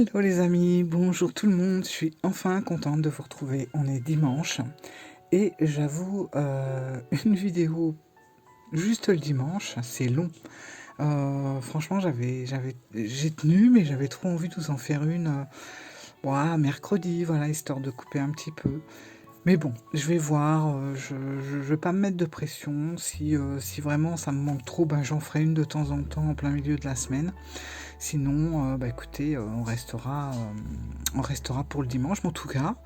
Hello les amis, bonjour tout le monde, je suis enfin contente de vous retrouver, on est dimanche et j'avoue une vidéo juste le dimanche, c'est long. Franchement j'ai tenu mais j'avais trop envie de vous en faire une mercredi, voilà, histoire de couper un petit peu. Mais bon, je vais voir, je vais pas me mettre de pression, si vraiment ça me manque trop, ben, j'en ferai une de temps en temps en plein milieu de la semaine. Sinon, bah écoutez, on restera pour le dimanche. Mais en tout cas,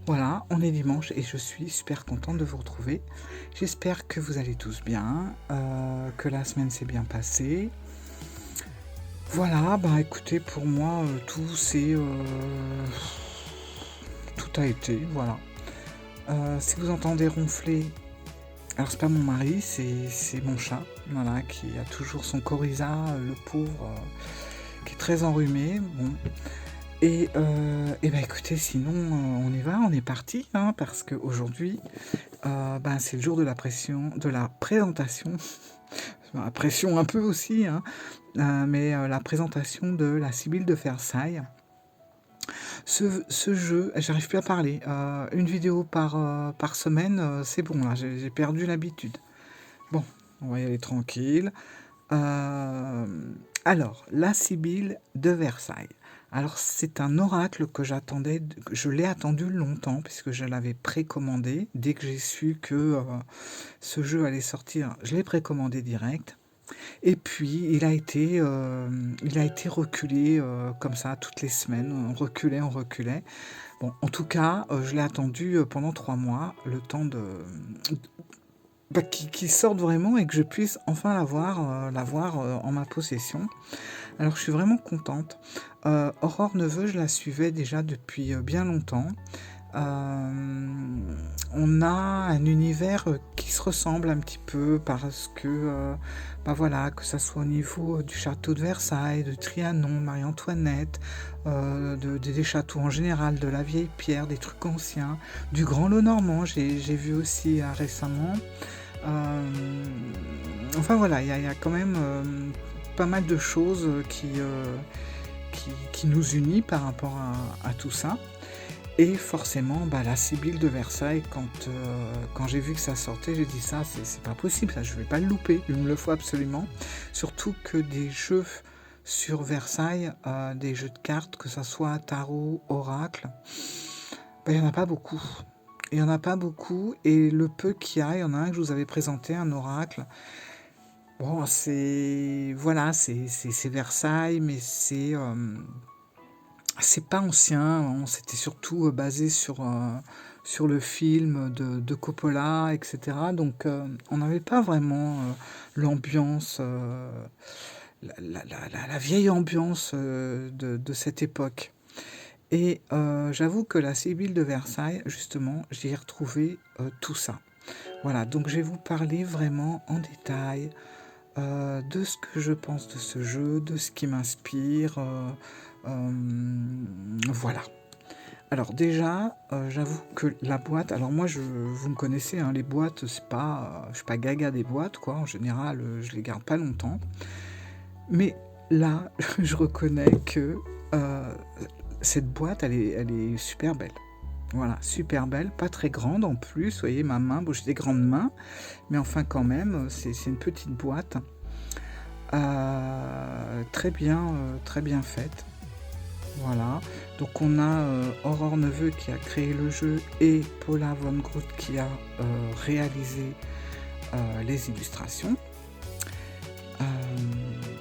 voilà, on est dimanche et je suis super contente de vous retrouver. J'espère que vous allez tous bien, que la semaine s'est bien passée. Voilà, bah écoutez, pour moi, tout a été, voilà. Si vous entendez ronfler, alors c'est pas mon mari, c'est mon chat, voilà, qui a toujours son coryza, le pauvre, qui est très enrhumé. Bon. Et bah écoutez, sinon, on y va, on est parti, hein, parce qu'aujourd'hui, c'est le jour de la présentation, la pression un peu aussi, hein, la présentation de la Sibylle de Versailles. Ce jeu, j'arrive plus à parler, une vidéo par semaine, c'est bon, là, j'ai perdu l'habitude. Bon, on va y aller tranquille. Alors, la Sibylle de Versailles. Alors, c'est un oracle que je l'ai attendu longtemps, puisque je l'avais précommandé. Dès que j'ai su que ce jeu allait sortir, je l'ai précommandé direct. Et puis, il a été reculé comme ça toutes les semaines. On reculait. Bon, en tout cas, je l'ai attendu pendant 3 mois, le temps qu'il sorte vraiment et que je puisse enfin l'avoir en ma possession. Alors, je suis vraiment contente. Aurore Neveu, je la suivais déjà depuis bien longtemps. On a un univers qui se ressemble un petit peu parce que, voilà, que ça soit au niveau du château de Versailles, de Trianon, Marie-Antoinette, des châteaux en général, de la vieille pierre, des trucs anciens, du Grand Lot Normand, j'ai vu aussi récemment. Enfin voilà, il y a quand même pas mal de choses qui nous unit par rapport à tout ça. Et forcément, la Sibylle de Versailles, quand j'ai vu que ça sortait, j'ai dit ça, c'est pas possible, ça, je vais pas le louper, il me le faut absolument. Surtout que des jeux sur Versailles, des jeux de cartes, que ça soit tarot, oracle, il y en a pas beaucoup. Il y en a pas beaucoup, et le peu qu'il y a, il y en a un que je vous avais présenté, un oracle. Bon, c'est Versailles, mais c'est pas ancien, c'était surtout basé sur le film de Coppola, etc. Donc on n'avait pas vraiment l'ambiance, la vieille ambiance de cette époque. Et j'avoue que la Sibylle de Versailles, justement, j'y ai retrouvé tout ça. Voilà, donc je vais vous parler vraiment en détail de ce que je pense de ce jeu, de ce qui m'inspire. Voilà. Alors déjà, j'avoue que la boîte, alors moi, vous me connaissez, hein, les boîtes, je suis pas gaga des boîtes, quoi. En général, je les garde pas longtemps. Mais là, je reconnais que cette boîte, elle est super belle. Voilà, super belle, pas très grande en plus. Vous voyez ma main, bon, j'ai des grandes mains, mais enfin quand même, c'est une petite boîte. Très bien faite. Voilà, donc on a Aurore Neveu qui a créé le jeu et Paula von Groot qui a réalisé les illustrations.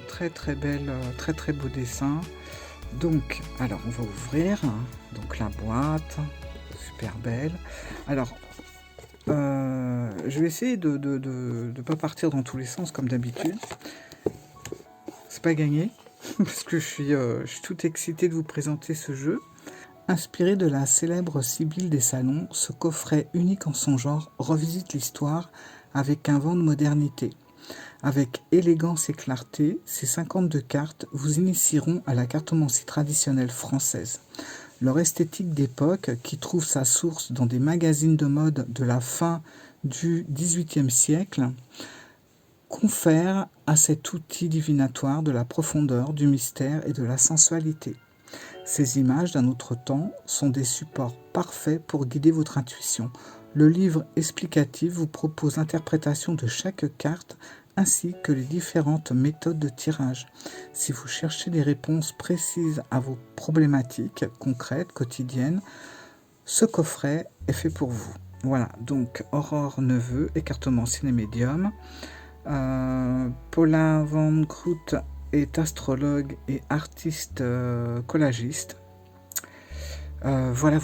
Très belle, très beau dessin. Donc, alors on va ouvrir donc la boîte, super belle. Alors, je vais essayer de pas partir dans tous les sens comme d'habitude. C'est pas gagné. Parce que je suis tout excitée de vous présenter ce jeu. Inspiré de la célèbre Sibylle des salons, ce coffret unique en son genre revisite l'histoire avec un vent de modernité. Avec élégance et clarté, ces 52 cartes vous initieront à la cartomancie traditionnelle française. Leur esthétique d'époque, qui trouve sa source dans des magazines de mode de la fin du XVIIIe siècle, confère à cet outil divinatoire de la profondeur, du mystère et de la sensualité. Ces images d'un autre temps sont des supports parfaits pour guider votre intuition. Le livre explicatif vous propose l'interprétation de chaque carte ainsi que les différentes méthodes de tirage. Si vous cherchez des réponses précises à vos problématiques concrètes, quotidiennes, ce coffret est fait pour vous. Voilà, donc Aurore Neveu, écartement ciné-médium. Paula Van Groot est astrologue et artiste collagiste. Voilà.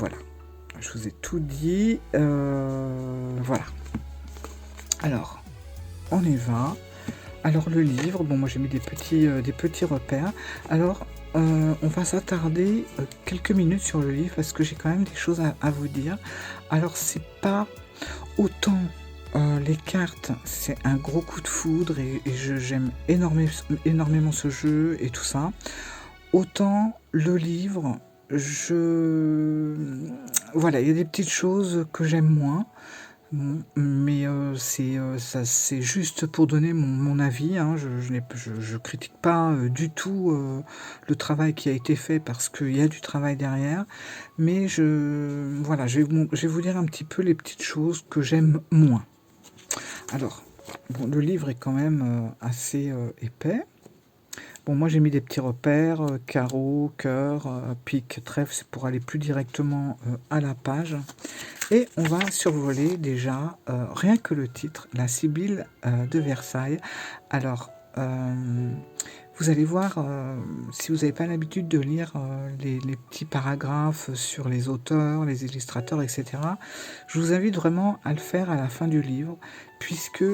Je vous ai tout dit. Voilà. Alors, on y va. Alors, le livre, bon, moi j'ai mis des petits repères. Alors, on va s'attarder quelques minutes sur le livre parce que j'ai quand même des choses à vous dire. Alors, c'est pas autant les cartes, c'est un gros coup de foudre et j'aime énormément ce jeu et tout ça. Autant le livre, voilà, il y a des petites choses que j'aime moins. Bon, mais c'est juste pour donner mon avis, hein. Je critique pas du tout le travail qui a été fait parce qu'il y a du travail derrière, mais voilà, je vais vous dire un petit peu les petites choses que j'aime moins. Alors, bon, le livre est quand même assez épais. Bon, moi j'ai mis des petits repères, carreau, cœur, pique, trèfle, c'est pour aller plus directement à la page. Et on va survoler déjà, rien que le titre, la Sibylle de Versailles. Alors, vous allez voir, si vous n'avez pas l'habitude de lire les petits paragraphes sur les auteurs, les illustrateurs, etc., je vous invite vraiment à le faire à la fin du livre, puisque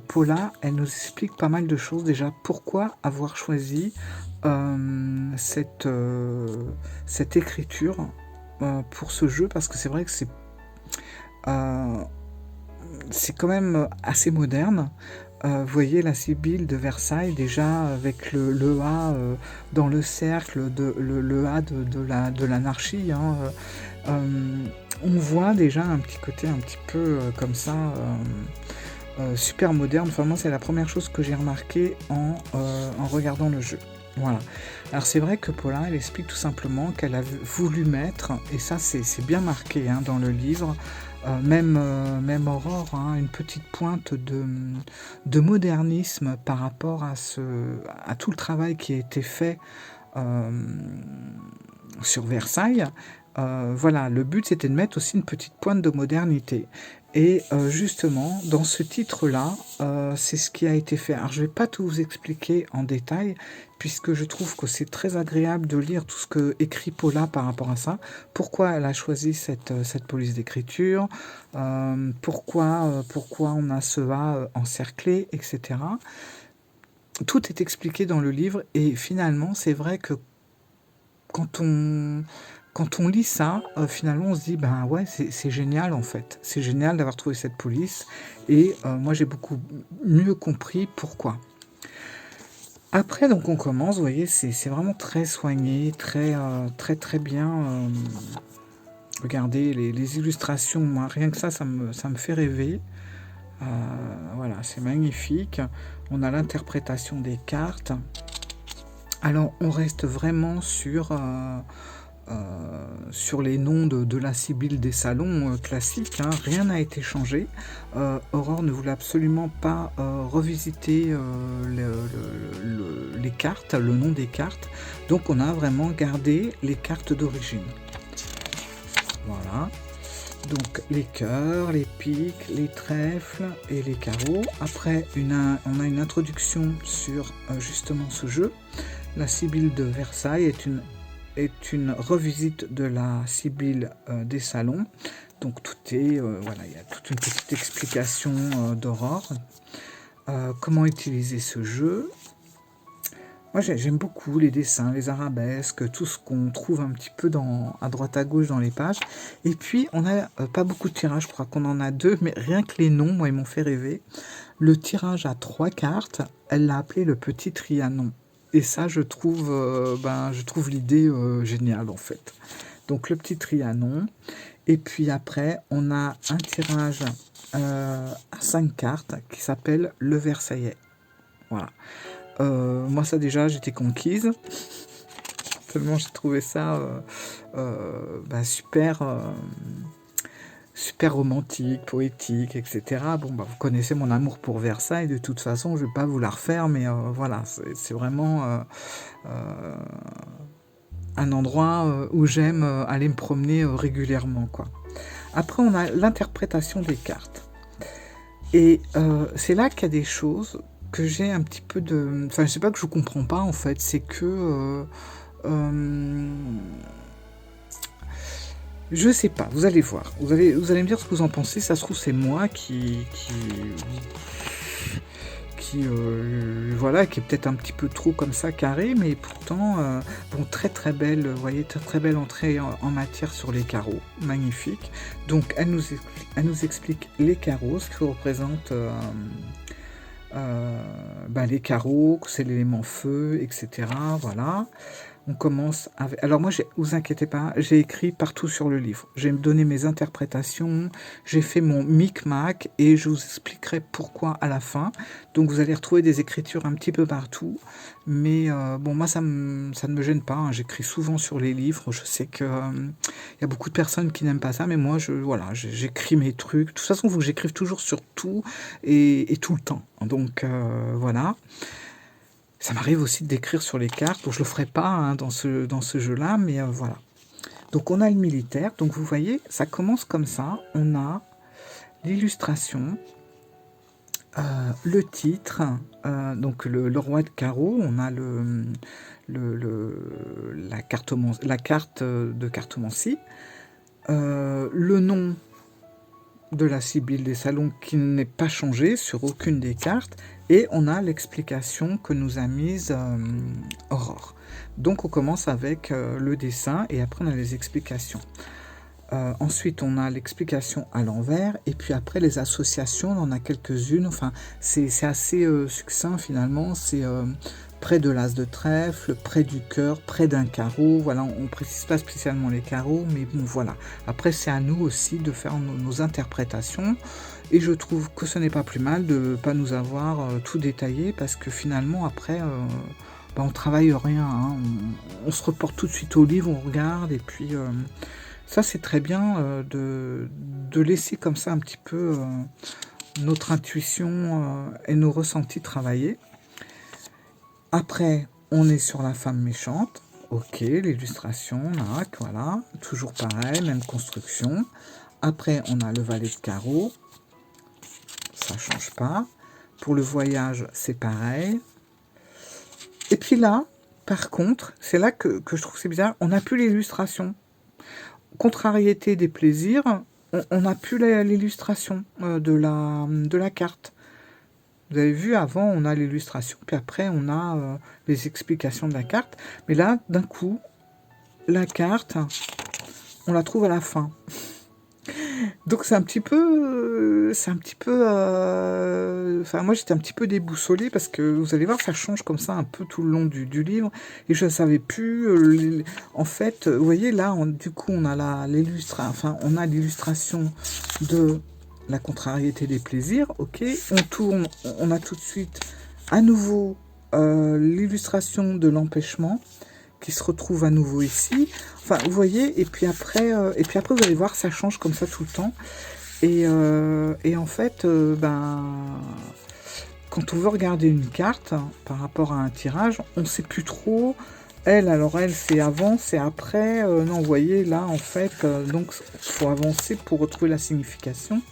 Paula, elle nous explique pas mal de choses. Déjà, pourquoi avoir choisi cette écriture pour ce jeu, parce que c'est vrai que c'est quand même assez moderne. Vous voyez la Sibylle de Versailles, déjà avec le A dans le cercle, le A de l'anarchie. Hein, on voit déjà un petit côté un petit peu comme ça, super moderne. Enfin, moi, c'est la première chose que j'ai remarqué en regardant le jeu. Voilà. Alors c'est vrai que Paula, elle explique tout simplement qu'elle a voulu mettre, et ça c'est bien marqué hein, dans le livre, même Aurore, hein, une petite pointe de modernisme par rapport à tout le travail qui a été fait sur Versailles. Voilà, le but c'était de mettre aussi une petite pointe de modernité. Et justement, dans ce titre-là, c'est ce qui a été fait. Alors, je ne vais pas tout vous expliquer en détail, puisque je trouve que c'est très agréable de lire tout ce que écrit Paula par rapport à ça. Pourquoi elle a choisi cette police d'écriture, pourquoi on a ce A encerclé, etc. Tout est expliqué dans le livre, et finalement, c'est vrai que quand on lit ça, finalement, on se dit, ben ouais, c'est génial en fait. C'est génial d'avoir trouvé cette police. Et moi, j'ai beaucoup mieux compris pourquoi. Après, donc, on commence, vous voyez, c'est vraiment très soigné, très bien. Regardez les illustrations, moi, rien que ça me fait rêver. Voilà, c'est magnifique. On a l'interprétation des cartes. Alors, on reste vraiment sur les noms de la Sibylle des salons classiques, hein. Rien n'a été changé. Aurore ne voulait absolument pas revisiter les cartes, le nom des cartes. Donc, on a vraiment gardé les cartes d'origine. Voilà. Donc, les cœurs, les piques, les trèfles et les carreaux. Après, on a une introduction sur justement ce jeu. La Sibylle de Versailles est une revisite de la Sibylle des salons. Donc tout est, voilà, il y a toute une petite explication d'Aurore. Comment utiliser ce jeu. Moi j'aime beaucoup les dessins, les arabesques, tout ce qu'on trouve un petit peu à droite à gauche dans les pages. Et puis on n'a pas beaucoup de tirages, je crois qu'on en a 2, mais rien que les noms, moi ils m'ont fait rêver. Le tirage à 3 cartes, elle l'a appelé le petit Trianon. Et ça, je trouve l'idée géniale, en fait. Donc, le petit Trianon. Et puis après, on a un tirage à 5 cartes qui s'appelle le Versaillais. Voilà. Moi, ça déjà, j'étais conquise. tellement j'ai trouvé ça super, super romantique, poétique, etc. Bon, bah, vous connaissez mon amour pour Versailles, de toute façon, je ne vais pas vous la refaire, mais voilà, c'est vraiment un endroit où j'aime aller me promener régulièrement, quoi. Après, on a l'interprétation des cartes. Et c'est là qu'il y a des choses que j'ai un petit peu de... Enfin, je sais pas que je comprends pas, en fait, c'est que... je sais pas, vous allez voir. Vous allez me dire ce que vous en pensez. Ça se trouve, c'est moi voilà, qui est peut-être un petit peu trop comme ça carré, mais pourtant, bon, très très belle, vous voyez, très très belle entrée en matière sur les carreaux, magnifique. Donc, elle nous explique les carreaux, ce que représente les carreaux, que c'est l'élément feu, etc. Voilà. On commence avec... Alors moi, vous inquiétez pas, j'ai écrit partout sur le livre. J'ai donné mes interprétations, j'ai fait mon micmac et je vous expliquerai pourquoi à la fin. Donc vous allez retrouver des écritures un petit peu partout. Mais bon, moi, ça ne me gêne pas, hein. J'écris souvent sur les livres. Je sais que y a beaucoup de personnes qui n'aiment pas ça, mais moi, voilà, j'écris mes trucs. De toute façon, il faut que j'écrive toujours sur tout et tout le temps. Donc voilà. Ça m'arrive aussi d'écrire sur les cartes. Bon, je ne le ferai pas hein, dans ce jeu-là, mais voilà. Donc on a le militaire. Donc vous voyez, ça commence comme ça. On a l'illustration, le titre, donc le roi de carreau. On a la carte de cartomancie. Le nom de la Sibylle des Salons qui n'est pas changé sur aucune des cartes, et on a l'explication que nous a mise Aurore. Donc on commence avec le dessin et après on a les explications. Ensuite on a l'explication à l'envers et puis après les associations, on en a quelques-unes, enfin c'est assez succinct finalement, c'est près de l'as de trèfle, près du cœur, près d'un carreau, voilà, on ne précise pas spécialement les carreaux, mais bon voilà. Après c'est à nous aussi de faire nos interprétations, et je trouve que ce n'est pas plus mal de ne pas nous avoir tout détaillé, parce que finalement après on travaille rien, hein. On se reporte tout de suite au livre, on regarde, et puis ça c'est très bien de laisser comme ça un petit peu notre intuition et nos ressentis travailler. Après, on est sur la femme méchante. Ok, l'illustration, là, voilà. Toujours pareil, même construction. Après, on a le valet de carreau. Ça change pas. Pour le voyage, c'est pareil. Et puis là, par contre, c'est là que je trouve que c'est bizarre. On n'a plus l'illustration. Contrariété des plaisirs, on n'a plus l'illustration de la carte. Vous avez vu, avant, on a l'illustration, puis après, on a les explications de la carte. Mais là, d'un coup, la carte, on la trouve à la fin. Donc, c'est un petit peu... Enfin, moi, j'étais un petit peu déboussolée, parce que, vous allez voir, ça change comme ça un peu tout le long du livre. Et je ne savais plus... En fait, vous voyez, là, du coup, on a l'illustration de... la contrariété des plaisirs, ok. On tourne, on a tout de suite à nouveau l'illustration de l'empêchement qui se retrouve à nouveau ici. Enfin, vous voyez, et puis après, vous allez voir, ça change comme ça tout le temps. Et en fait, quand on veut regarder une carte par rapport à un tirage, on ne sait plus trop. Elle, c'est avant, c'est après. Non, vous voyez, là, en fait, donc, il faut avancer pour retrouver la signification.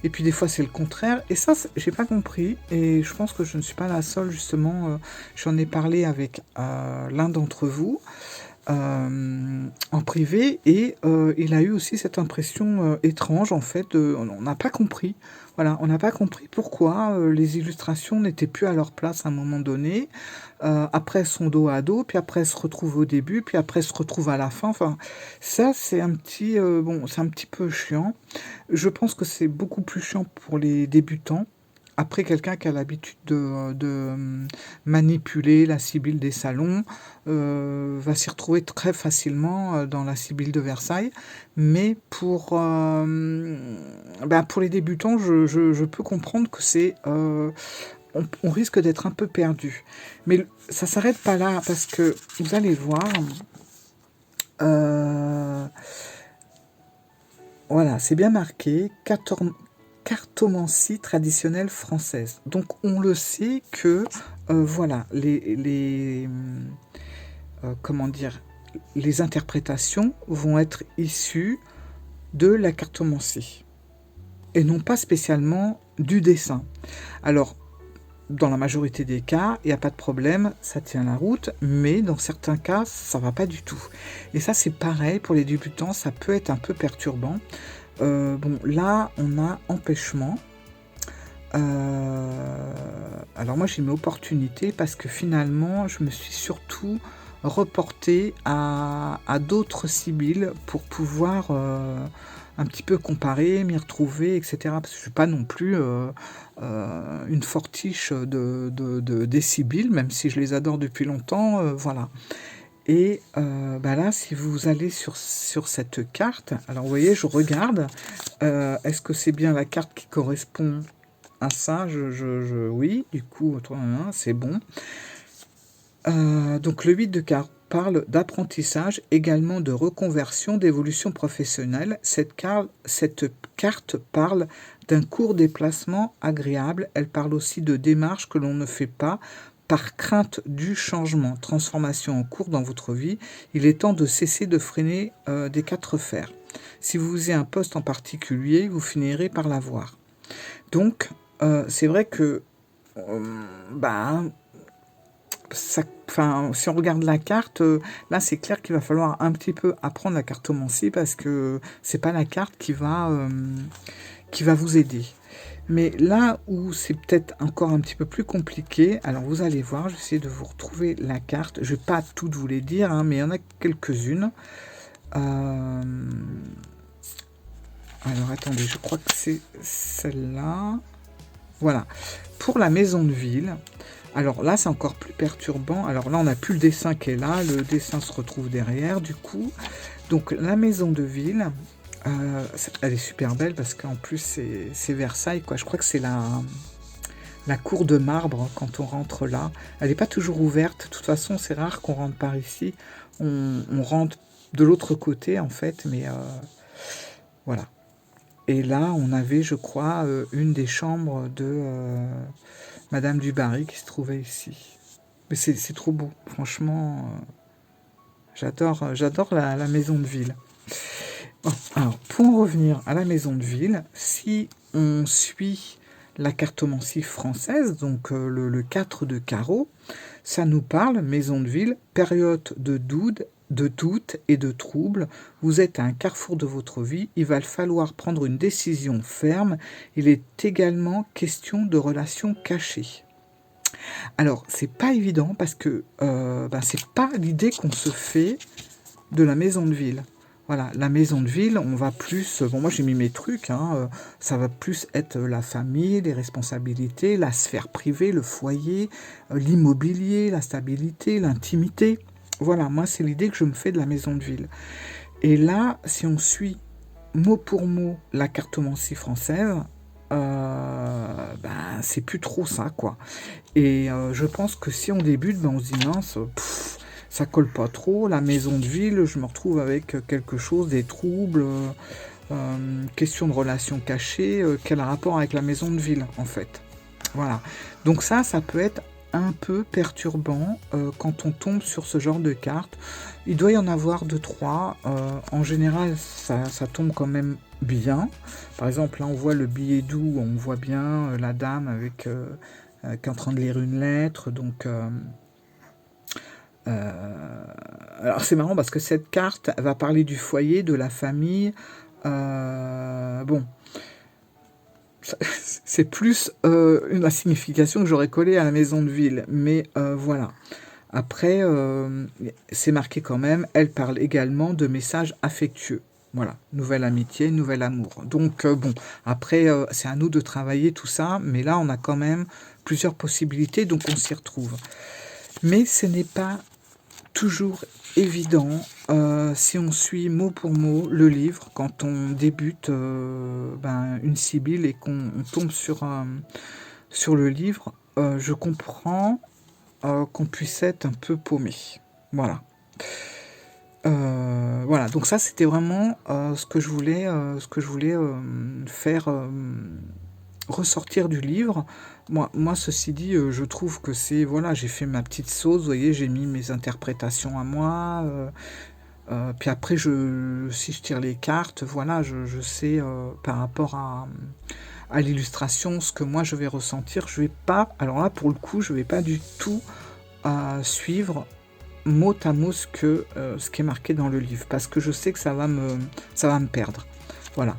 Et puis, des fois, c'est le contraire. Et ça, j'ai pas compris. Et je pense que je ne suis pas la seule, justement. J'en ai parlé avec l'un d'entre vous en privé. Et il a eu aussi cette impression étrange, en fait. On n'a pas compris. Voilà, on n'a pas compris pourquoi les illustrations n'étaient plus à leur place à un moment donné. Après, elles sont dos à dos, puis après, elles se retrouvent au début, puis après, elles se retrouvent à la fin. Enfin, ça, c'est un petit peu chiant. Je pense que c'est beaucoup plus chiant pour les débutants. Après, quelqu'un qui a l'habitude de manipuler la Sibylle des Salons va s'y retrouver très facilement dans la Sibylle de Versailles. Mais pour les débutants, je peux comprendre que c'est... on risque d'être un peu perdu. Mais ça ne s'arrête pas là, parce que vous allez voir, voilà, c'est bien marqué, cartomancie traditionnelle française. Donc on le sait que, voilà, comment dire, les interprétations vont être issues de la cartomancie et non pas spécialement du dessin. Alors, dans la majorité des cas, il n'y a pas de problème, ça tient la route, mais dans certains cas, ça va pas du tout. Et ça, c'est pareil, pour les débutants, ça peut être un peu perturbant. Bon, là, on a empêchement. Alors moi, j'ai mis opportunité parce que finalement, je me suis surtout reportée à d'autres sibylles pour pouvoir un petit peu comparer, m'y retrouver, etc. Parce que je ne suis pas non plus une fortiche des sibylles, même si je les adore depuis longtemps, voilà. Et bah là, si vous allez sur cette carte, alors vous voyez, je regarde, est-ce que c'est bien la carte qui correspond à ça? Oui, du coup, c'est bon. Donc le 8 de carte parle d'apprentissage, également de reconversion, d'évolution professionnelle. Cette carte parle d'un court déplacement agréable. Elle parle aussi de démarches que l'on ne fait pas par crainte du changement. Transformation en cours dans votre vie. Il est temps de cesser de freiner des quatre fers. Si vous avez un poste en particulier, vous finirez par l'avoir. Donc, c'est vrai que si on regarde la carte, là c'est clair qu'il va falloir un petit peu apprendre la cartomancie parce que c'est pas la carte qui va vous aider. Mais là où c'est peut-être encore un petit peu plus compliqué, alors vous allez voir, je vais essayer de vous retrouver la carte. Je vais pas toutes vous les dire, hein, mais il y en a quelques-unes. Alors attendez, je crois que c'est celle-là. Voilà. Pour la maison de ville, alors là c'est encore plus perturbant. Alors là on n'a plus le dessin qui est là, le dessin se retrouve derrière du coup. Donc la maison de ville, elle est super belle parce qu'en plus c'est Versailles quoi. Je crois que c'est la cour de marbre quand on rentre là. Elle n'est pas toujours ouverte. De toute façon c'est rare qu'on rentre par ici. On rentre de l'autre côté en fait, mais voilà. Et là, on avait, je crois, une des chambres de Madame du Barry qui se trouvait ici. Mais c'est trop beau, franchement. J'adore la maison de ville. Bon, alors, pour en revenir à la maison de ville, si on suit la cartomancie française, donc le 4 de carreau, ça nous parle, maison de ville, période de doute et de trouble. Vous êtes à un carrefour de votre vie. Il va falloir prendre une décision ferme. Il est également question de relations cachées. Alors, c'est pas évident parce que c'est pas l'idée qu'on se fait de la maison de ville. Voilà, la maison de ville, on va plus... Bon, moi j'ai mis mes trucs, hein, ça va plus être la famille, les responsabilités, la sphère privée, le foyer, l'immobilier, la stabilité, l'intimité. Voilà, moi c'est l'idée que je me fais de la maison de ville. Et là, si on suit mot pour mot la cartomancie française, c'est plus trop ça, quoi. Et je pense que si on débute, on se dit mince, ça colle pas trop. La maison de ville, je me retrouve avec quelque chose, des troubles, question de relations cachées, quel rapport avec la maison de ville, en fait. Voilà. Donc ça peut être un peu perturbant quand on tombe sur ce genre de carte. Il doit y en avoir 2-3. En général, ça tombe quand même bien. Par exemple, là, on voit le billet doux, on voit bien la dame avec qui est en train de lire une lettre. Donc, alors c'est marrant parce que cette carte va parler du foyer, de la famille. Bon, c'est plus la signification que j'aurais collée à la maison de ville, mais voilà. Après, c'est marqué quand même, elle parle également de messages affectueux. Voilà, nouvelle amitié, nouvel amour. Donc bon, après, c'est à nous de travailler tout ça, mais là, on a quand même plusieurs possibilités, donc on s'y retrouve. Mais ce n'est pas toujours évident si on suit mot pour mot le livre quand on débute une sibylle et qu'on tombe sur le livre. Je comprends qu'on puisse être un peu paumé. Voilà. Voilà, donc ça c'était vraiment ce que je voulais, faire ressortir du livre. Moi ceci dit, je trouve que c'est voilà, j'ai fait ma petite sauce, vous voyez, j'ai mis mes interprétations à moi, puis après si je tire les cartes, voilà, je sais, par rapport à l'illustration, ce que moi je vais ressentir. Je vais pas alors là pour le coup, je vais pas du tout, suivre mot à mot ce qui est marqué dans le livre, parce que je sais que ça va me perdre. Voilà.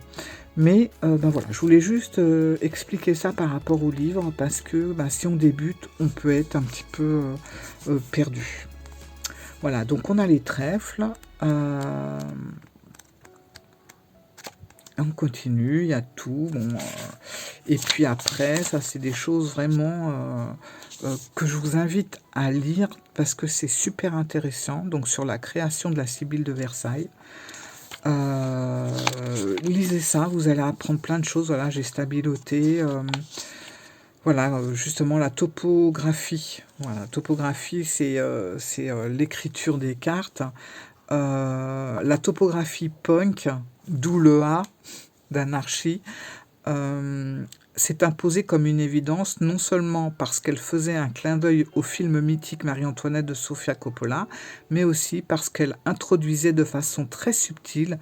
Mais, ben voilà, je voulais juste, expliquer ça par rapport au livre, parce que, bah, si on débute, on peut être un petit peu, perdu. Voilà, donc on a les trèfles, on continue, il y a tout, bon, et puis après, ça c'est des choses vraiment, que je vous invite à lire parce que c'est super intéressant, donc sur la création de la Sibylle de Versailles. Lisez ça, vous allez apprendre plein de choses. Voilà, j'ai stabiloté, voilà, justement la topographie. Voilà, topographie, c'est, l'écriture des cartes. La topographie punk, d'où le A d'anarchie, s'est imposée comme une évidence, non seulement parce qu'elle faisait un clin d'œil au film mythique Marie-Antoinette de Sofia Coppola, mais aussi parce qu'elle introduisait de façon très subtile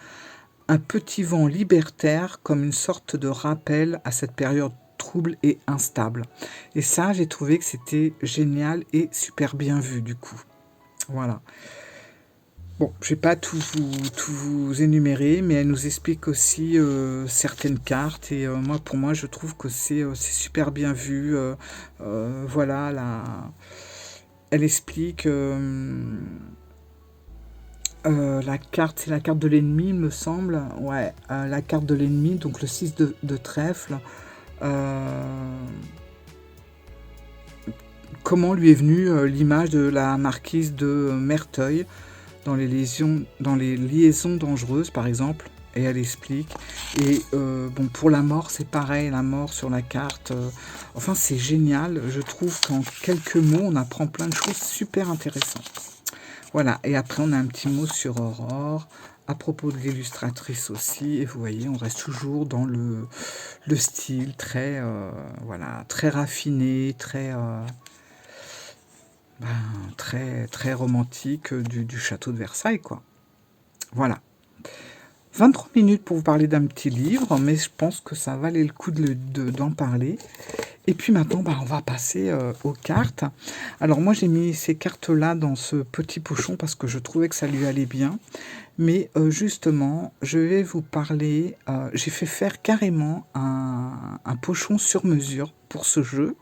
un petit vent libertaire comme une sorte de rappel à cette période trouble et instable. Et ça, j'ai trouvé que c'était génial et super bien vu du coup. Voilà. Bon, je vais pas tout vous énumérer, mais elle nous explique aussi certaines cartes. Et moi, pour moi, je trouve que c'est super bien vu. Voilà, elle explique la carte, c'est la carte de l'ennemi, il me semble. Ouais, la carte de l'ennemi, donc le 6 de trèfle. Comment lui est venue l'image de la marquise de Merteuil dans les liaisons dangereuses, par exemple, et elle explique. Et bon, pour la mort, c'est pareil, la mort sur la carte. Enfin, c'est génial. Je trouve qu'en quelques mots, on apprend plein de choses super intéressantes. Voilà, et après, on a un petit mot sur Aurore, à propos de l'illustratrice aussi. Et vous voyez, on reste toujours dans le style très, voilà, très raffiné, très... ben, très, très romantique du château de Versailles, quoi. Voilà. 23 minutes pour vous parler d'un petit livre, mais je pense que ça valait le coup d'en parler. Et puis maintenant, bah, on va passer aux cartes. Alors moi, j'ai mis ces cartes-là dans ce petit pochon parce que je trouvais que ça lui allait bien. Mais justement, je vais vous parler... j'ai fait faire carrément un pochon sur mesure pour ce jeu.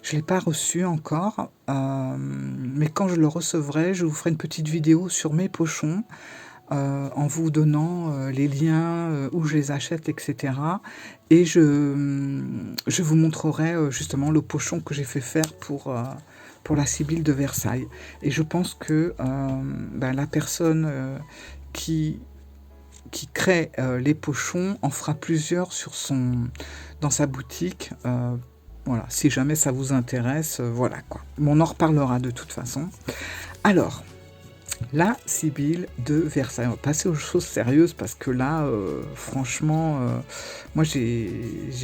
Je ne l'ai pas reçu encore, mais quand je le recevrai, je vous ferai une petite vidéo sur mes pochons, en vous donnant les liens, où je les achète, etc. Et je vous montrerai justement le pochon que j'ai fait faire pour la Sibylle de Versailles. Et je pense que ben, la personne qui crée les pochons en fera plusieurs dans sa boutique. Voilà, si jamais ça vous intéresse, voilà quoi. Mais on en reparlera de toute façon. Alors, la Sibylle de Versailles. On va passer aux choses sérieuses parce que là, franchement, moi j'ai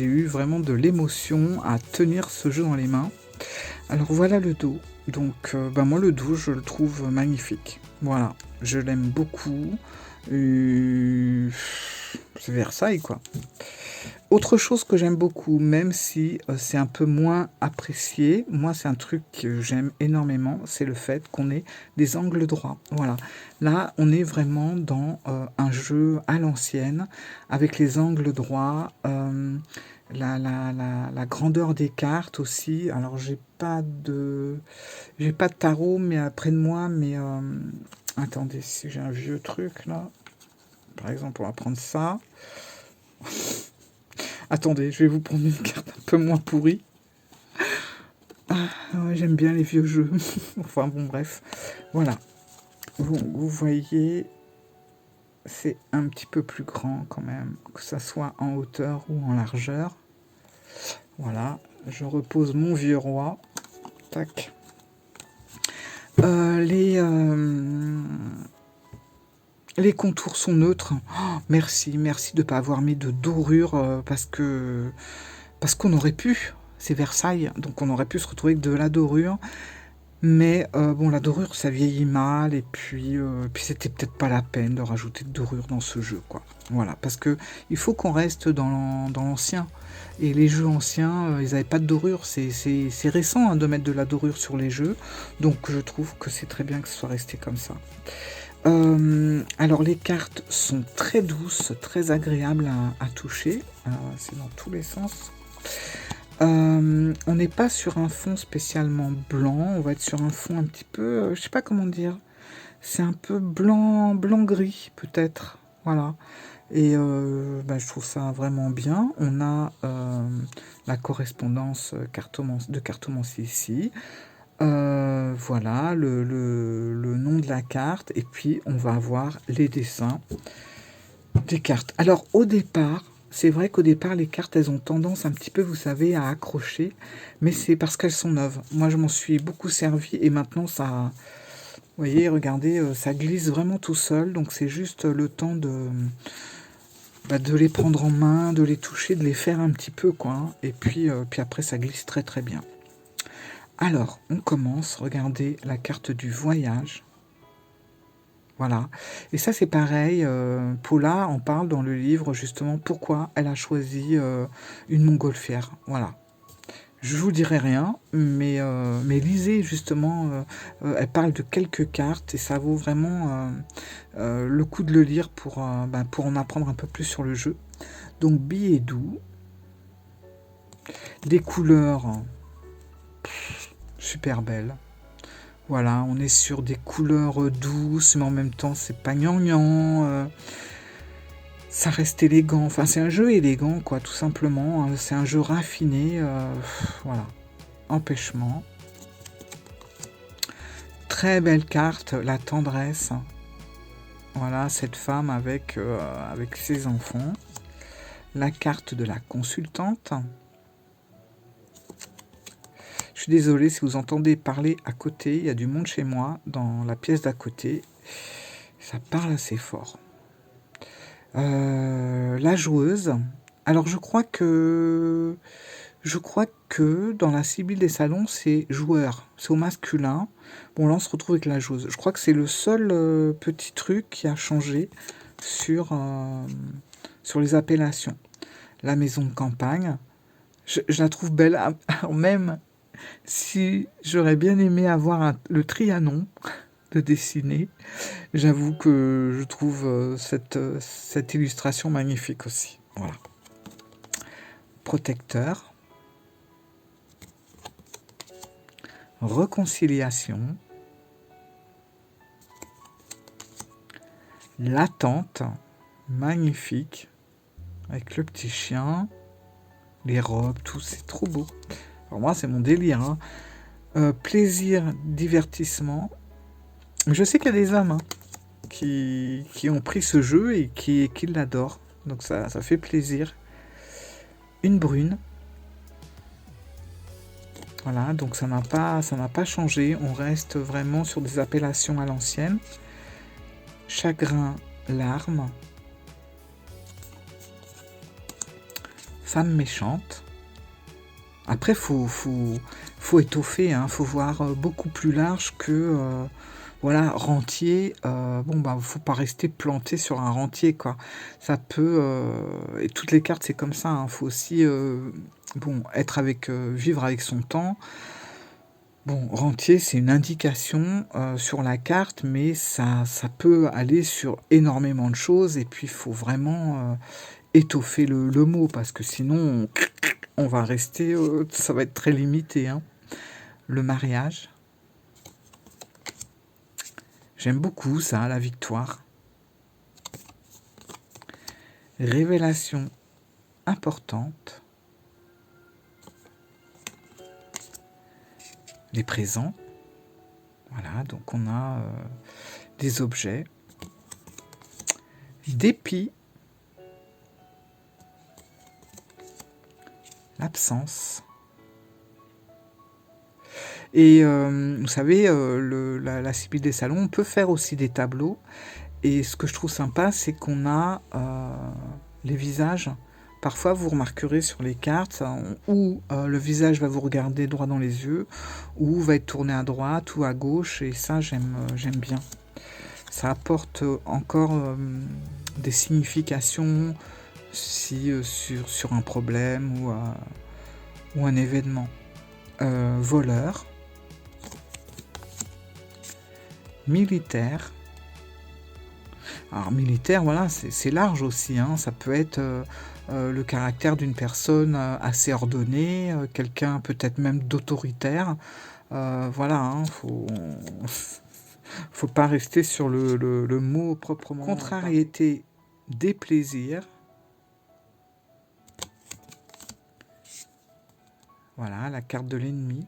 eu vraiment de l'émotion à tenir ce jeu dans les mains. Alors voilà le dos. Donc, ben moi le dos, je le trouve magnifique. Voilà, je l'aime beaucoup. C'est Versailles quoi. Autre chose que j'aime beaucoup, même si c'est un peu moins apprécié, moi c'est un truc que j'aime énormément, c'est le fait qu'on ait des angles droits. Voilà. Là, on est vraiment dans un jeu à l'ancienne, avec les angles droits, la grandeur des cartes aussi. Alors j'ai pas de tarot mais près de moi, mais attendez, si j'ai un vieux truc là, par exemple, on va prendre ça. Attendez, je vais vous prendre une carte un peu moins pourrie. Ah, ouais, j'aime bien les vieux jeux. Enfin bon, bref. Voilà. Vous voyez, c'est un petit peu plus grand quand même, que ça soit en hauteur ou en largeur. Voilà, je repose mon vieux roi. Tac. Les contours sont neutres. Oh, merci, merci de ne pas avoir mis de dorure parce qu'on aurait pu. C'est Versailles, donc on aurait pu se retrouver avec de la dorure. Mais bon, la dorure, ça vieillit mal, et puis c'était peut-être pas la peine de rajouter de dorure dans ce jeu, quoi. Voilà, parce que il faut qu'on reste dans l'ancien. Et les jeux anciens, ils n'avaient pas de dorure. C'est récent, hein, de mettre de la dorure sur les jeux. Donc je trouve que c'est très bien que ce soit resté comme ça. Alors les cartes sont très douces, très agréables à toucher. C'est dans tous les sens. On n'est pas sur un fond spécialement blanc, on va être sur un fond un petit peu, je sais pas comment dire, c'est un peu blanc, blanc-gris peut-être, voilà. Et je trouve ça vraiment bien. On a la correspondance de cartomancie ici. Voilà, le nom de la carte, et puis on va avoir les dessins des cartes. Alors au départ, c'est vrai qu'au départ, les cartes, elles ont tendance un petit peu, vous savez, à accrocher, mais c'est parce qu'elles sont neuves. Moi, je m'en suis beaucoup servi, et maintenant, ça, vous voyez, regardez, ça glisse vraiment tout seul, donc c'est juste le temps de les prendre en main, de les toucher, de les faire un petit peu, quoi, hein. Et puis après, ça glisse très très bien. Alors, on commence, regardez la carte du voyage. Voilà. Et ça, c'est pareil. Paula en parle dans le livre, justement, pourquoi elle a choisi une montgolfière. Voilà. Je vous dirai rien, mais lisez, justement. Elle parle de quelques cartes, et ça vaut vraiment le coup de le lire pour en apprendre un peu plus sur le jeu. Donc, billet doux. Des couleurs super belles. Voilà, on est sur des couleurs douces, mais en même temps, c'est pas gnangnan. Ça reste élégant. Enfin, c'est un jeu élégant, quoi, tout simplement. Hein. C'est un jeu raffiné. Voilà. Empêchement. Très belle carte, la tendresse. Voilà, cette femme avec ses enfants. La carte de la consultante. Je suis désolée si vous entendez parler à côté. Il y a du monde chez moi, dans la pièce d'à côté. Ça parle assez fort. La joueuse. Alors je crois que dans la Sibylle des salons, c'est joueur, c'est au masculin. Bon, là on se retrouve avec la joueuse. Je crois que c'est le seul petit truc qui a changé sur les appellations. La maison de campagne, je la trouve belle. Alors même si j'aurais bien aimé avoir le Trianon de dessiner, j'avoue que je trouve cette illustration magnifique aussi. Voilà. Protecteur. Réconciliation. L'attente. Magnifique. Avec le petit chien. Les robes, tout, c'est trop beau. Alors moi, c'est mon délire. Hein. Plaisir, divertissement. Je sais qu'il y a des hommes qui ont pris ce jeu et qui l'adorent. Donc ça fait plaisir. Une brune. Voilà, donc ça n'a pas changé. On reste vraiment sur des appellations à l'ancienne. Chagrin, larme. Femme méchante. Après, faut étoffer, hein, faut voir beaucoup plus large que voilà, rentier. Faut pas rester planté sur un rentier, quoi. Ça peut et toutes les cartes c'est comme ça. Hein, faut aussi être vivre avec son temps. Bon, rentier, c'est une indication sur la carte, mais ça peut aller sur énormément de choses, et puis il faut vraiment étoffer le mot, parce que sinon on va rester, ça va être très limité. Hein. Le mariage. J'aime beaucoup ça, la victoire. Révélation importante. Les présents. Voilà, donc on a des objets. Dépit. L'absence. Et vous savez, la Sibylle des salons, on peut faire aussi des tableaux. Et ce que je trouve sympa, c'est qu'on a les visages. Parfois, vous remarquerez sur les cartes où le visage va vous regarder droit dans les yeux, ou va être tourné à droite ou à gauche, et ça, j'aime bien. Ça apporte encore des significations sur un problème ou un événement. Voleur, militaire. Alors militaire, voilà, c'est large aussi, hein. Ça peut être le caractère d'une personne assez ordonnée, quelqu'un peut-être même d'autoritaire. Voilà, hein, faut pas rester sur le mot proprement. Contrariété, déplaisir. Voilà, la carte de l'ennemi.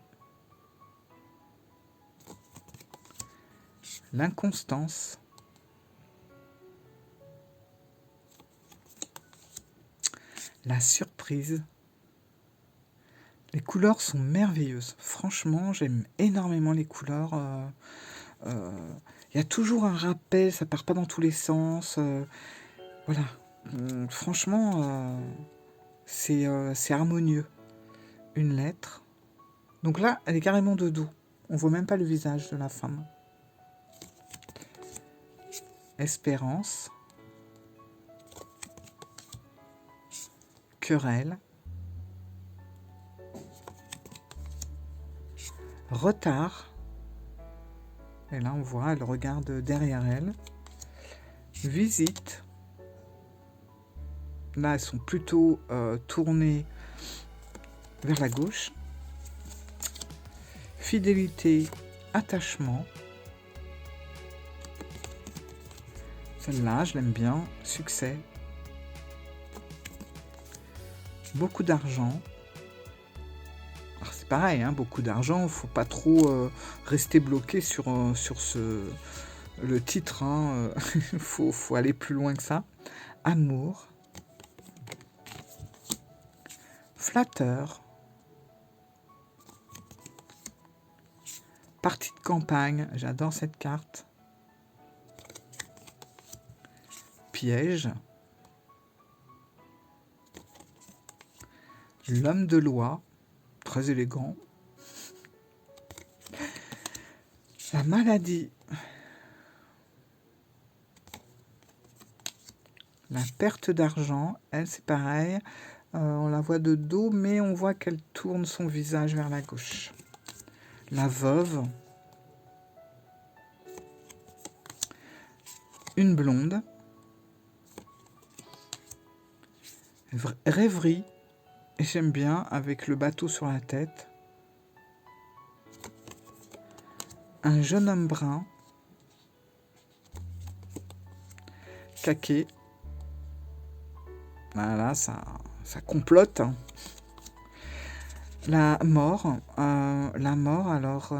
L'inconstance. La surprise. Les couleurs sont merveilleuses. Franchement, j'aime énormément les couleurs. Il y a toujours un rappel, ça part pas dans tous les sens. Voilà. Franchement, c'est harmonieux. Une lettre. Donc là, elle est carrément de dos. On voit même pas le visage de la femme. Espérance. Querelle. Retard. Et là, on voit, elle regarde derrière elle. Visite. Là, elles sont plutôt tournées vers la gauche. Fidélité, attachement. Celle-là, je l'aime bien. Succès. Beaucoup d'argent. Alors, c'est pareil, hein, beaucoup d'argent. Faut pas trop rester bloqué sur le titre. Hein. faut aller plus loin que ça. Amour. Flatteur. Partie de campagne. J'adore cette carte. Piège. L'homme de loi. Très élégant. La maladie. La perte d'argent, elle c'est pareil. On la voit de dos, mais on voit qu'elle tourne son visage vers la gauche. La veuve. Une blonde. Rêverie. Et j'aime bien avec le bateau sur la tête. Un jeune homme brun. Caquet. Voilà, ça complote. La mort, alors,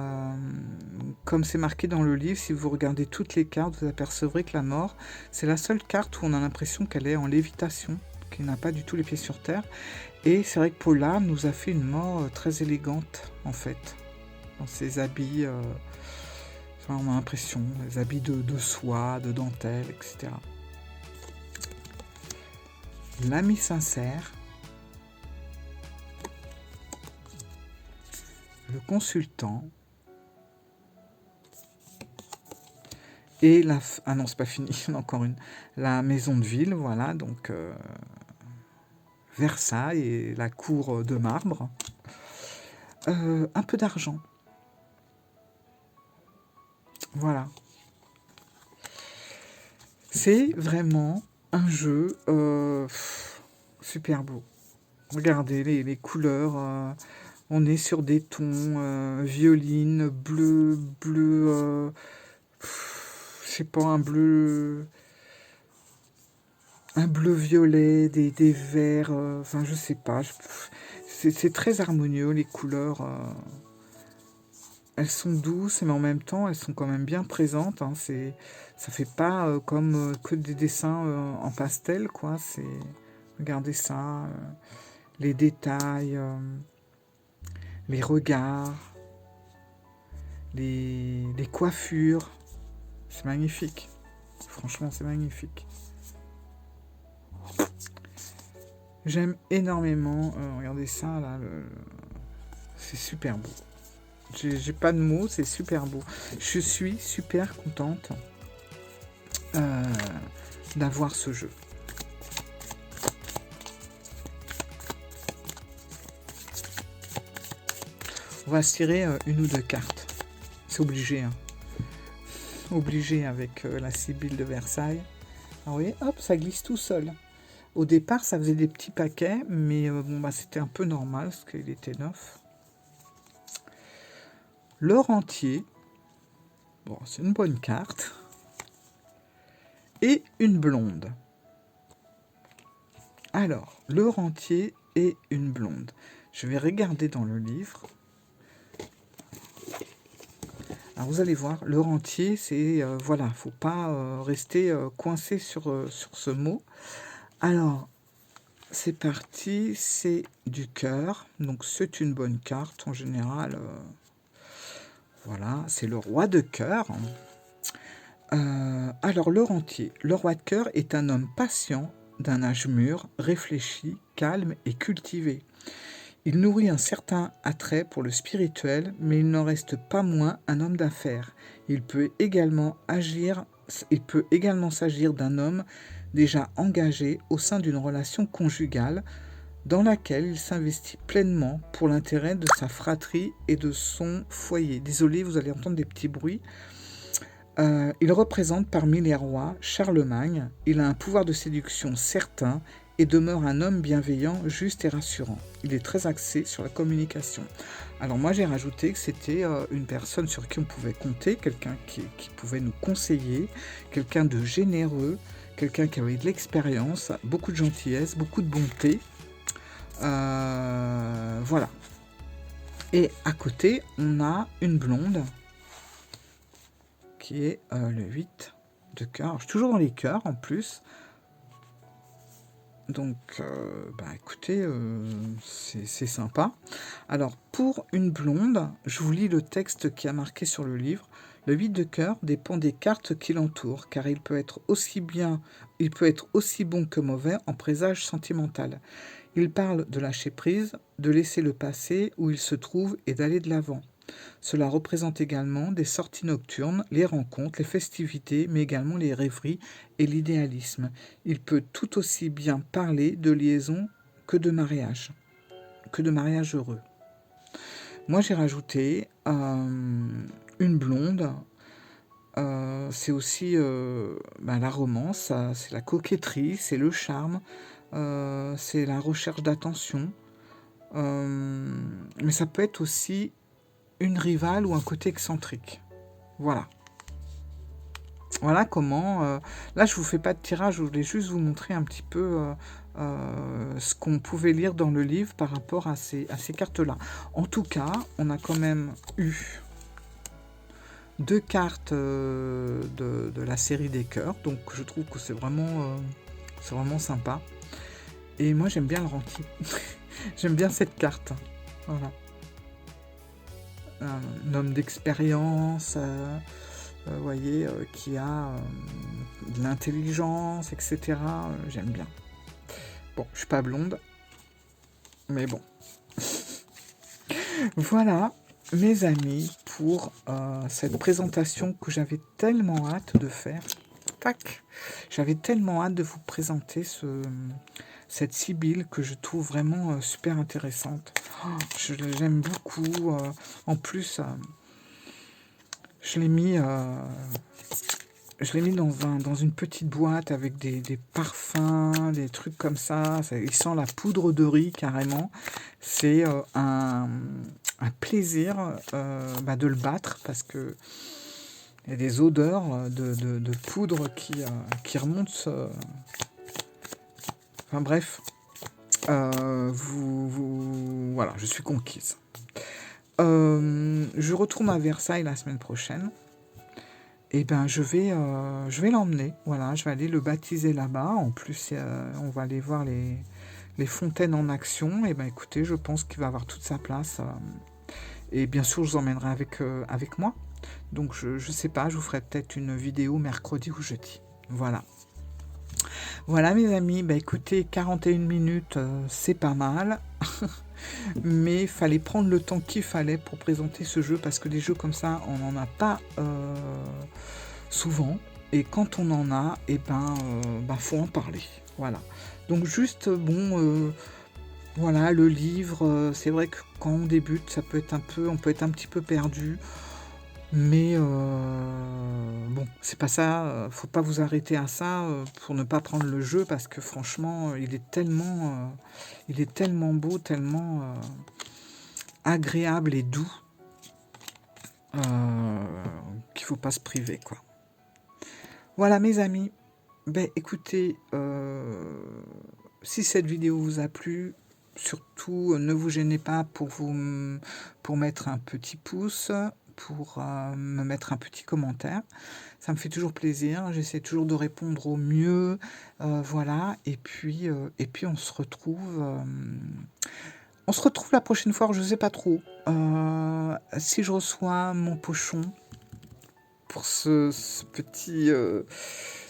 comme c'est marqué dans le livre, si vous regardez toutes les cartes, vous apercevrez que la mort, c'est la seule carte où on a l'impression qu'elle est en lévitation, qu'elle n'a pas du tout les pieds sur terre. Et c'est vrai que Paula nous a fait une mort très élégante, en fait, dans ses habits, enfin, on a l'impression, des habits de soie, de dentelle, etc. L'ami sincère. Le consultant. Et la... Ah non, c'est pas fini, il y en a encore une. La maison de ville, voilà, donc Versailles et la cour de marbre. Un peu d'argent. Voilà. C'est vraiment un jeu super beau. Regardez les couleurs. On est sur des tons violine, bleu, je sais pas, un bleu violet, des verts, enfin je sais pas. C'est très harmonieux, les couleurs. Elles sont douces, mais en même temps, elles sont quand même bien présentes. Hein, ça fait pas comme que des dessins en pastel, quoi. Regardez ça, les détails, les regards, les coiffures. C'est magnifique. Franchement, c'est magnifique. J'aime énormément. Regardez ça, là. C'est super beau. J'ai pas de mots, c'est super beau. Je suis super contente d'avoir ce jeu. On va se tirer une ou deux cartes. C'est obligé, hein. Obligé avec la Sibylle de Versailles. Alors, vous voyez, hop, ça glisse tout seul. Au départ, ça faisait des petits paquets, mais bon, bah, c'était un peu normal parce qu'il était neuf. Le rentier. Bon, c'est une bonne carte. Et une blonde. Alors, le rentier et une blonde. Je vais regarder dans le livre. Alors, vous allez voir, le rentier, c'est... voilà, faut pas rester coincé sur ce mot. Alors, c'est parti, c'est du cœur. Donc, c'est une bonne carte en général. Voilà, c'est le roi de cœur. Alors, le rentier. Le roi de cœur est un homme patient, d'un âge mûr, réfléchi, calme et cultivé. Il nourrit un certain attrait pour le spirituel, mais il n'en reste pas moins un homme d'affaires. Il peut également s'agir d'un homme déjà engagé au sein d'une relation conjugale dans laquelle il s'investit pleinement pour l'intérêt de sa fratrie et de son foyer. Désolé, vous allez entendre des petits bruits. Il représente parmi les rois Charlemagne. Il a un pouvoir de séduction certain et demeure un homme bienveillant, juste et rassurant. Il est très axé sur la communication. Alors moi j'ai rajouté que c'était une personne sur qui on pouvait compter, quelqu'un qui pouvait nous conseiller, quelqu'un de généreux, quelqu'un qui avait de l'expérience, beaucoup de gentillesse, beaucoup de bonté. Voilà. Et à côté, on a une blonde qui est le 8 de cœur. Je suis toujours dans les cœurs en plus. Donc, écoutez, c'est sympa. Alors, pour une blonde, je vous lis le texte qui a marqué sur le livre. Le 8 de cœur dépend des cartes qui l'entourent, car il peut être aussi bon que mauvais en présage sentimental. Il parle de lâcher prise, de laisser le passé où il se trouve et d'aller de l'avant. Cela représente également des sorties nocturnes, les rencontres, les festivités, mais également les rêveries et l'idéalisme. Il peut tout aussi bien parler de liaison que de mariage heureux. Moi, j'ai rajouté une blonde. C'est aussi la romance, c'est la coquetterie, c'est le charme, c'est la recherche d'attention. Mais ça peut être aussi une rivale ou un côté excentrique. Voilà. Voilà comment... là, je ne vous fais pas de tirage, je voulais juste vous montrer un petit peu ce qu'on pouvait lire dans le livre par rapport à ces cartes-là. En tout cas, on a quand même eu 2 cartes de la série des cœurs, donc je trouve que c'est vraiment sympa. Et moi, j'aime bien le rentier. J'aime bien cette carte. Voilà. Un homme d'expérience, vous voyez, qui a de l'intelligence, etc. J'aime bien. Bon, je suis pas blonde, mais bon. Voilà, mes amis, pour cette présentation que j'avais tellement hâte de faire. Tac. J'avais tellement hâte de vous présenter cette Sibylle que je trouve vraiment super intéressante. Oh, j'aime beaucoup. En plus, je l'ai mis dans une petite boîte avec des parfums, des trucs comme ça. Il sent la poudre de riz carrément. C'est un plaisir de le battre parce que il y a des odeurs de poudre qui remontent. Enfin bref, voilà, je suis conquise. Je retourne à Versailles la semaine prochaine. Et ben je vais l'emmener. Voilà, je vais aller le baptiser là-bas. En plus, on va aller voir les fontaines en action. Et ben écoutez, je pense qu'il va avoir toute sa place. Et bien sûr, je vous emmènerai avec moi. Donc je sais pas, je vous ferai peut-être une vidéo mercredi ou jeudi. Voilà. Voilà mes amis, bah écoutez, 41 minutes, c'est pas mal. Mais il fallait prendre le temps qu'il fallait pour présenter ce jeu, parce que des jeux comme ça, on n'en a pas souvent. Et quand on en a, et ben, faut en parler. Voilà. Donc juste, bon, voilà, le livre, c'est vrai que quand on débute, ça peut être on peut être un petit peu perdu. Mais bon, c'est pas ça, faut pas vous arrêter à ça pour ne pas prendre le jeu, parce que franchement, il est tellement beau, tellement agréable et doux qu'il faut pas se priver, quoi. Voilà mes amis, ben écoutez, si cette vidéo vous a plu, surtout ne vous gênez pas pour mettre un petit pouce, pour me mettre un petit commentaire. Ça me fait toujours plaisir, j'essaie toujours de répondre au mieux, voilà. Et puis on se retrouve la prochaine fois. Je sais pas trop si je reçois mon pochon pour ce petit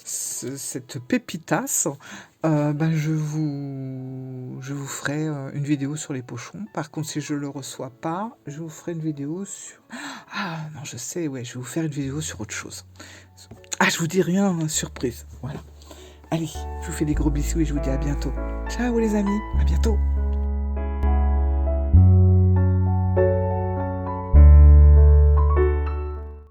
cette pépitasse, ben je vous ferai une vidéo sur les pochons. Par contre, si je le reçois pas, je vous ferai une vidéo sur... Ah non, je sais, ouais, je vais vous faire une vidéo sur autre chose. Ah, je vous dis rien, hein, surprise. Voilà. Allez, je vous fais des gros bisous et je vous dis à bientôt. Ciao les amis, à bientôt.